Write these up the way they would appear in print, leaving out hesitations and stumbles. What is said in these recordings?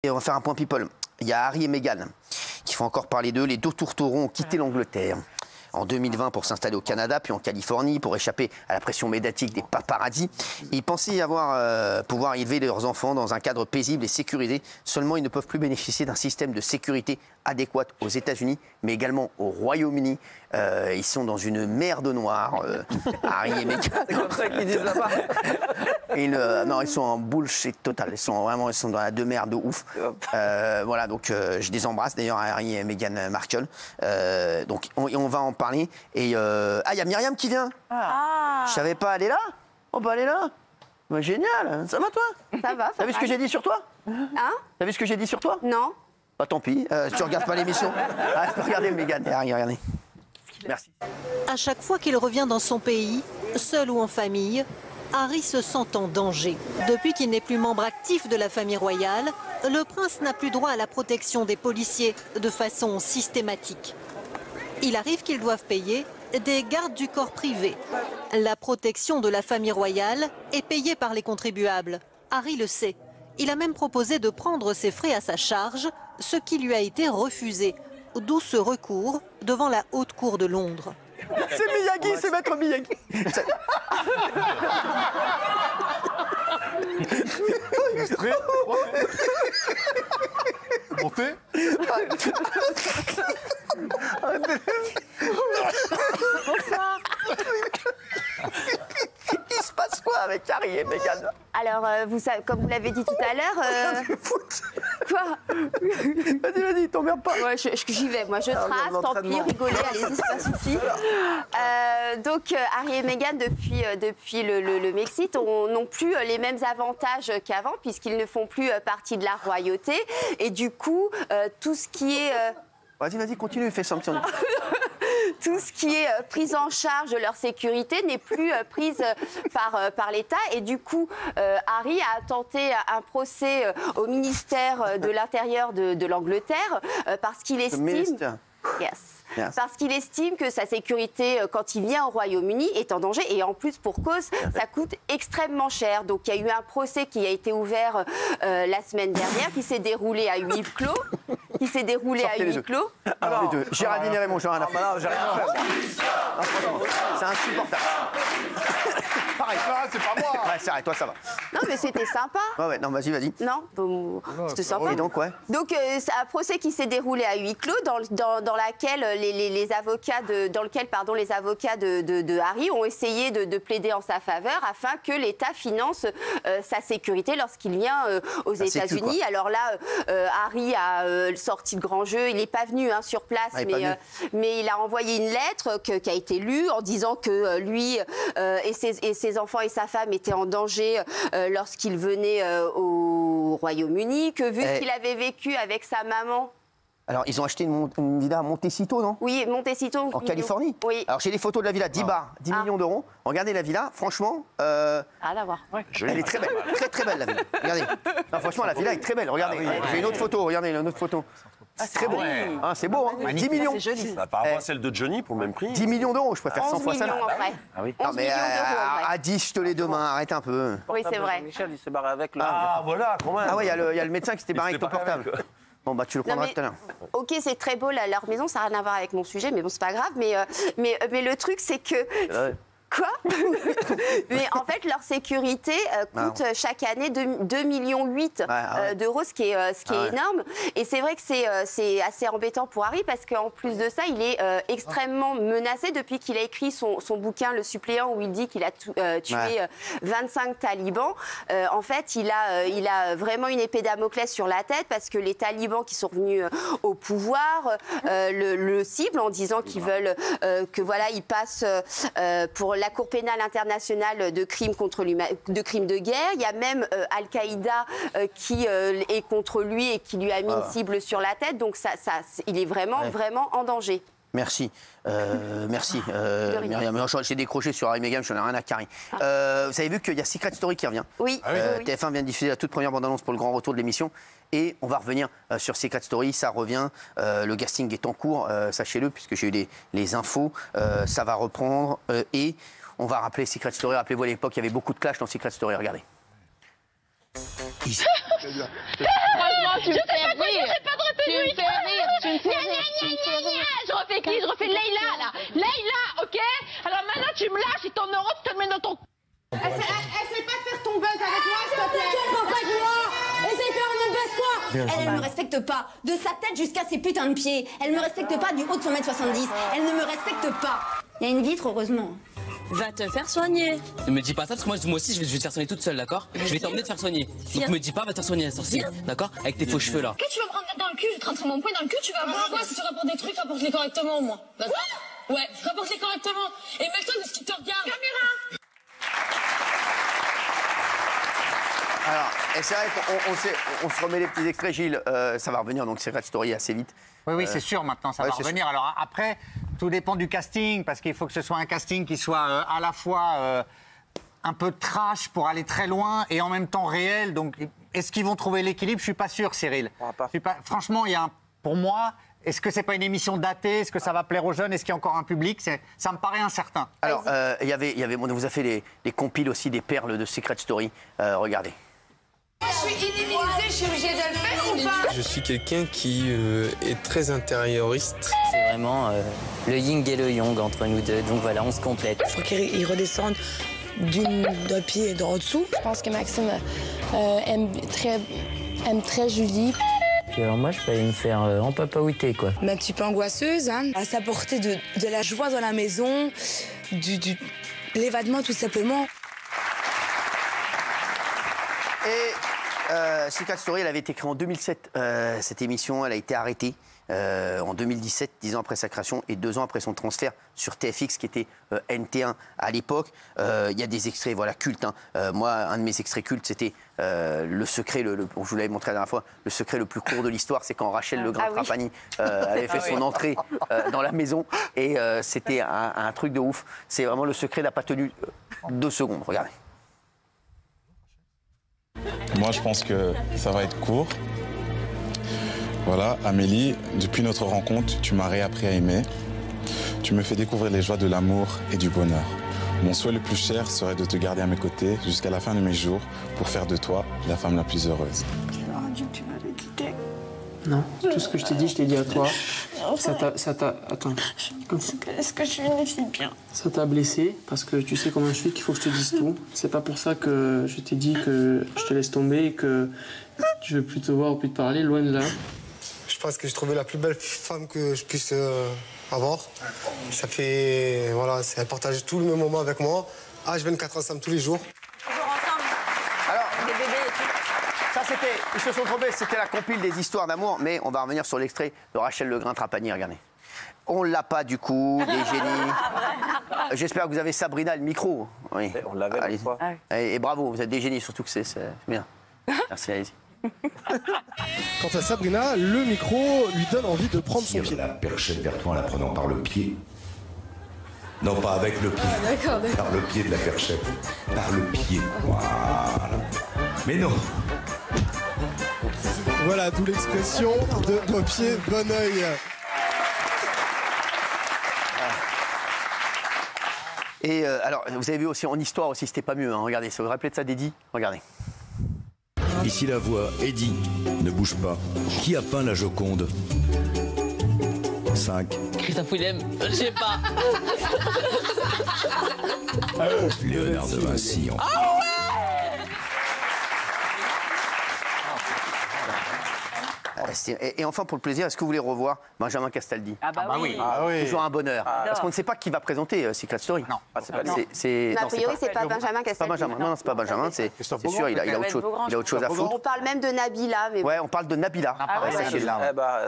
Et on va faire un point people. Il y a Harry et Meghan qui font encore parler d'eux. Les deux tourtereaux ont quitté l'Angleterre en 2020 pour s'installer au Canada, puis en Californie, pour échapper à la pression médiatique des paparazzis. Ils pensaient pouvoir élever leurs enfants dans un cadre paisible et sécurisé. Seulement, ils ne peuvent plus bénéficier d'un système de sécurité adéquat aux États-Unis, mais également au Royaume-Uni. Ils sont dans une merde noire, Harry et Meghan. C'est comme ça qu'ils disent là-bas. Non, ils sont en bullshit total. Ils sont dans la demeure de ouf. Voilà, donc je les embrasse d'ailleurs, Harry et Meghan Markle. Donc on va en parler. Et il y a Myriam qui vient. Je savais pas, elle est là. Oh bah elle est là. Bah, génial. Ça va toi? Ça va. T'as vu ce que j'ai dit sur toi? Hein? T'as vu ce que j'ai dit sur toi? Non. Bah tant pis. Tu regardes pas l'émission. Regardez Meghan et Harry, regardez. Merci. À chaque fois qu'il revient dans son pays, seul ou en famille, Harry se sent en danger. Depuis qu'il n'est plus membre actif de la famille royale, le prince n'a plus droit à la protection des policiers de façon systématique. Il arrive qu'ils doivent payer des gardes du corps privé. La protection de la famille royale est payée par les contribuables. Harry le sait. Il a même proposé de prendre ses frais à sa charge, ce qui lui a été refusé. D'où ce recours devant la Haute Cour de Londres. C'est Miyagi, c'est Maître Miyagi. Montez. Il se passe quoi avec Harry et Meghan? Alors, vous savez, comme vous l'avez dit tout à l'heure... Quoi? Vas-y, t'emmerdes pas. Ouais, j'y vais, moi je trace, tant pis, rigoler, allez-y, c'est pas souci. Donc Harry et Meghan, depuis le Mexique, n'ont plus les mêmes avantages qu'avant, puisqu'ils ne font plus partie de la royauté. Et du coup, tout ce qui est... Vas-y, continue, fais ça. Tout ce qui est prise en charge de leur sécurité n'est plus prise par l'État. Et du coup, Harry a tenté un procès au ministère de l'Intérieur de l'Angleterre parce qu'il estime... Yes. Parce qu'il estime que sa sécurité, quand il vient au Royaume-Uni, est en danger. Et en plus, pour cause, ça coûte extrêmement cher. Donc, il y a eu un procès qui a été ouvert la semaine dernière, qui s'est déroulé à huis clos. Géraldine et Raymond, j'ai rien à faire. Non, j'ai rien à faire. C'est insupportable. Pareil. C'est pas moi. Ouais, c'est vrai, toi, ça va. Non, mais c'était sympa. Ouais, non, vas-y. Non, bon, c'était sympa. Et donc, ouais. Donc, c'est un procès qui s'est déroulé à huis clos, dans lequel les avocats de Harry ont essayé de plaider en sa faveur afin que l'État finance sa sécurité lorsqu'il vient aux États-Unis. Alors là, Harry a sorti le grand jeu. Il n'est pas venu sur place, mais il a envoyé une lettre qui a été lue en disant que lui et ses enfants et sa femme étaient en danger lorsqu'il venait au Royaume-Uni, que vu qu'il avait vécu avec sa maman... Alors, ils ont acheté une villa à Montecito, non? Oui, Montecito. En Californie? Oui. Alors, j'ai les photos de la villa, 10 millions d'euros. Regardez la villa, franchement... Rien à voir. Ouais. Elle est très belle, très belle la villa. Regardez. Non, franchement, la villa est très belle. Regardez, j'ai une autre photo, regardez, une autre photo. C'est très beau. Ah, c'est beau, hein. 10 millions. C'est joli. Par rapport à celle de Johnny, pour le même prix. 10 millions d'euros, je préfère 100 fois ça. 11 millions après. Ah oui. Non, mais à 10, je te les deux mains, arrête un peu. Oui, c'est vrai. Michel, il s'est barré avec là. Ah, voilà, quand même. Ah ouais, il y a le médecin qui s'était barré avec ton portable. Bon, bah, tu le prendras tout à l'heure. Ok, c'est très beau, leur maison, ça n'a rien à voir avec mon sujet, mais bon, c'est pas grave. Mais le truc, c'est que... Quoi? Mais en fait, leur sécurité coûte chaque année 2,8 millions d'euros, ce qui est énorme. Et c'est vrai que c'est assez embêtant pour Harry parce qu'en plus de ça, il est extrêmement menacé depuis qu'il a écrit son bouquin Le Suppléant où il dit qu'il a tué 25 talibans. En fait, il a vraiment une épée Damoclès sur la tête parce que les talibans qui sont venus au pouvoir le ciblent en disant qu'ils veulent que voilà, ils passent pour la Cour pénale internationale de crimes de guerre. Il y a même Al-Qaïda qui est contre lui et qui lui a mis une cible sur la tête. Donc il est vraiment en danger. Merci. Merci, Myriam. J'ai décroché sur Harry et Meghan, je n'en ai rien à carrer. Vous avez vu qu'il y a Secret Story qui revient. Oui. TF1 vient de diffuser la toute première bande-annonce pour le grand retour de l'émission. Et on va revenir sur Secret Story, ça revient. Le casting est en cours, sachez-le, puisque j'ai eu les infos. Ça va reprendre. Et on va rappeler Secret Story. Rappelez-vous, à l'époque, il y avait beaucoup de clash dans Secret Story. Regardez. Franchement, tu Elle me respecte pas. De sa tête jusqu'à ses putains de pieds. Elle me respecte pas du haut de son 1m70. Elle ne me respecte pas. Il y a une vitre, heureusement. Va te faire soigner. Ne me dis pas ça parce que moi aussi je vais te faire soigner toute seule, d'accord? Je vais t'emmener te faire soigner. Donc me dis pas va te faire soigner la sorcière, d'accord? Avec tes faux cheveux là. Qu'est-ce que tu vas prendre dans le cul? Je vais te rentrer mon poing dans le cul, tu vas voir. Quoi, si tu rapportes des trucs, rapporte-les correctement au moins. D'accord? Ouais, rapporte-les correctement. Et mets-toi de ce qui te regarde. Caméra! Alors, et c'est vrai qu'on se remet les petits extraits, Gilles. Ça va revenir, donc Secret Story assez vite. Oui, c'est sûr, maintenant, ça va revenir. Sûr. Alors après, tout dépend du casting, parce qu'il faut que ce soit un casting qui soit à la fois un peu trash pour aller très loin et en même temps réel. Donc, est-ce qu'ils vont trouver l'équilibre? Je suis pas sûr, Cyril. Franchement, pour moi, est-ce que c'est pas une émission datée? Est-ce que ça va plaire aux jeunes? Est-ce qu'il y a encore un public? Ça me paraît incertain. Alors, on vous a fait les compiles aussi des perles de Secret Story. Regardez. Je suis immunisée, je suis obligée de le faire ou pas? Je suis quelqu'un qui est très intérioriste. C'est vraiment le yin et le yang entre nous deux, donc voilà, on se complète. Il faut qu'ils redescendent d'un pied et en dessous. Je pense que Maxime aime très Julie. Puis alors moi, je peux aller me faire empapaouiter, quoi. Mais un petit peu angoisseuse, hein, à s'apporter de la joie dans la maison, l'évadement tout simplement. Et Secret Story, elle avait été créée en 2007, cette émission. Elle a été arrêtée en 2017, 10 ans après sa création et 2 ans après son transfert sur TFX, qui était NT1 à l'époque. Il y a des extraits cultes. Hein. Moi, un de mes extraits cultes, c'était le secret, je vous l'avais montré la dernière fois, le secret le plus court de l'histoire, c'est quand Rachel Legrain-Trapani avait fait son entrée dans la maison. Et c'était un truc de ouf. C'est vraiment le secret n'a pas tenu 2 secondes. Regardez. Moi, je pense que ça va être court. Voilà, Amélie, depuis notre rencontre, tu m'as réappris à aimer. Tu me fais découvrir les joies de l'amour et du bonheur. Mon souhait le plus cher serait de te garder à mes côtés jusqu'à la fin de mes jours pour faire de toi la femme la plus heureuse. Tu m'aurais dit que tu m'avais quitté. Non, tout ce que je t'ai dit, je t'ai dit à toi. Attends. Est-ce que je suis une fille bien? Ça t'a blessé parce que tu sais comment je suis, qu'il faut que je te dise tout. C'est pas pour ça que je t'ai dit que je te laisse tomber et que je veux plus te voir ou plus te parler, loin de là. Je pense que j'ai trouvé la plus belle femme que je puisse avoir. Ça fait... Voilà, elle partage tout le même moment avec moi. H24 ensemble tous les jours. Toujours ensemble. Alors, des bébés et tout. Ça, ils se sont trompés, c'était la compile des histoires d'amour, mais on va revenir sur l'extrait de Rachel Legrain-Trapani, regardez. On l'a pas du coup, des génies. J'espère que vous avez Sabrina le micro. Oui. On l'avait une fois. Et bravo, vous êtes des génies, surtout que c'est bien. Merci, allez-y. Quant à Sabrina, le micro lui donne envie de prendre son pied. La perchette vers toi en la prenant par le pied. Non, pas avec le pied. D'accord. Par le pied de la perchette. Par le pied. Voilà. Mais non. Voilà, d'où l'expression de bon pied, bon oeil. Et alors, vous avez vu aussi en histoire aussi, c'était pas mieux. Hein. Regardez, ça vous rappelez de ça d'Eddie? Regardez. Ici la voix, Eddie, ne bouge pas. Qui a peint la Joconde? 5. Christophe Willem, je sais pas. Léonard de Vinci. Et enfin, pour le plaisir, est-ce que vous voulez revoir Benjamin Castaldi? Ah bah oui. Toujours un bonheur. Parce qu'on ne sait pas qui va présenter Secret Story. Non. C'est pas A priori, c'est pas Benjamin Castaldi. Pas Benjamin. Non, c'est pas Benjamin. C'est sûr, il a autre chose. Il a autre chose à foutre. On parle même de Nabila. Mais... Ouais, on parle de Nabila.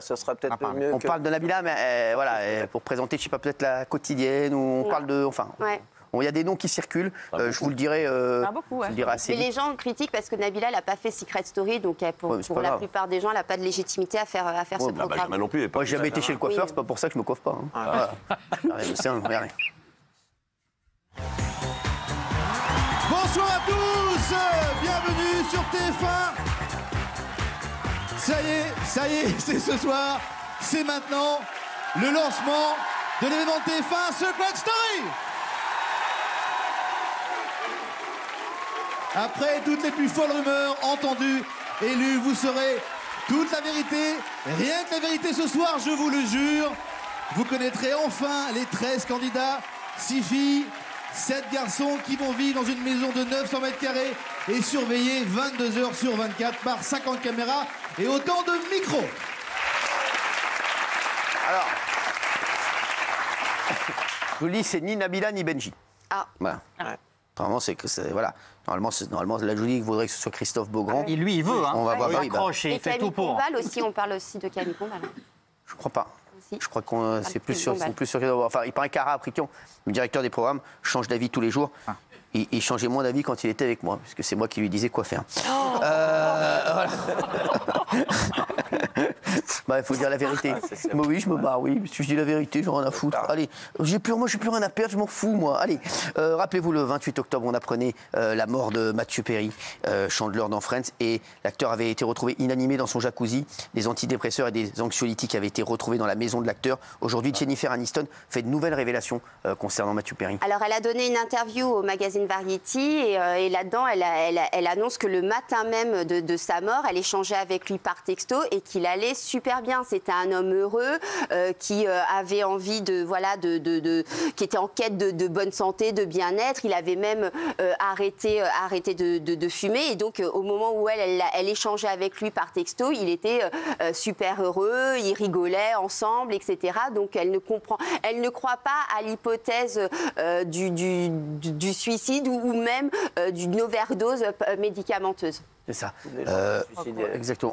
Ce serait peut-être mieux. On parle de Nabila, mais voilà, pour présenter, je sais pas, peut-être la quotidienne ou on parle de, enfin. Ouais. Bon, il y a des noms qui circulent, je vous le dirai, beaucoup, je le dirai assez Mais vite. les gens critiquent parce que Nabila, elle n'a pas fait Secret Story, donc pour la plupart des gens, elle n'a pas de légitimité à faire ce programme. non plus. Moi, j'ai jamais été chez le coiffeur, c'est pas pour ça que je me coiffe pas. Hein. Regardez. Bonsoir à tous, bienvenue sur TF1. Ça y est, c'est ce soir, c'est maintenant le lancement de l'événement de TF1 Secret Story. Après toutes les plus folles rumeurs entendues et lues, vous saurez toute la vérité. Rien que la vérité ce soir, je vous le jure. Vous connaîtrez enfin les 13 candidats, 6 filles, 7 garçons qui vont vivre dans une maison de 900 mètres carrés et surveillés 22 heures sur 24 par 50 caméras et autant de micros. Alors, je vous le dis, c'est ni Nabila ni Benji. Ah. Voilà. Normalement, c'est que voilà. Normalement, la Julie voudrait que ce soit Christophe Beaugrand. Et lui, il veut. Hein. On va voir. Il accroche et il fait tout pour. Camille Combal aussi, on parle aussi de Camille Combal. Je crois pas. Je crois qu'on c'est plus sûr. Enfin, il paraît qu'Ara Aprikian, le directeur des programmes, change d'avis tous les jours. Il changeait moins d'avis quand il était avec moi, puisque c'est moi qui lui disais quoi faire. Voilà. Il faut dire la vérité. Moi, oui, je me barre, oui. Si je dis la vérité, j'en ai rien à foutre. Allez, j'ai plus rien à perdre, je m'en fous, moi. Allez, rappelez-vous, le 28 octobre, on apprenait la mort de Matthew Perry, Chandler dans Friends, et l'acteur avait été retrouvé inanimé dans son jacuzzi. Des antidépresseurs et des anxiolytiques avaient été retrouvés dans la maison de l'acteur. Aujourd'hui, Jennifer Aniston fait de nouvelles révélations concernant Matthew Perry. Alors, elle a donné une interview au magazine Variety et là-dedans, elle annonce que le matin même de sa mort, elle échangeait avec lui par texto et qu'il allait super bien. C'était un homme heureux qui avait envie qui était en quête de bonne santé, de bien-être. Il avait même arrêté de fumer et donc au moment où elle échangeait avec lui par texto, il était super heureux, ils rigolaient ensemble, etc. Donc elle ne croit pas à l'hypothèse du suicide ou même d'une overdose médicamenteuse. C'est ça. Exactement.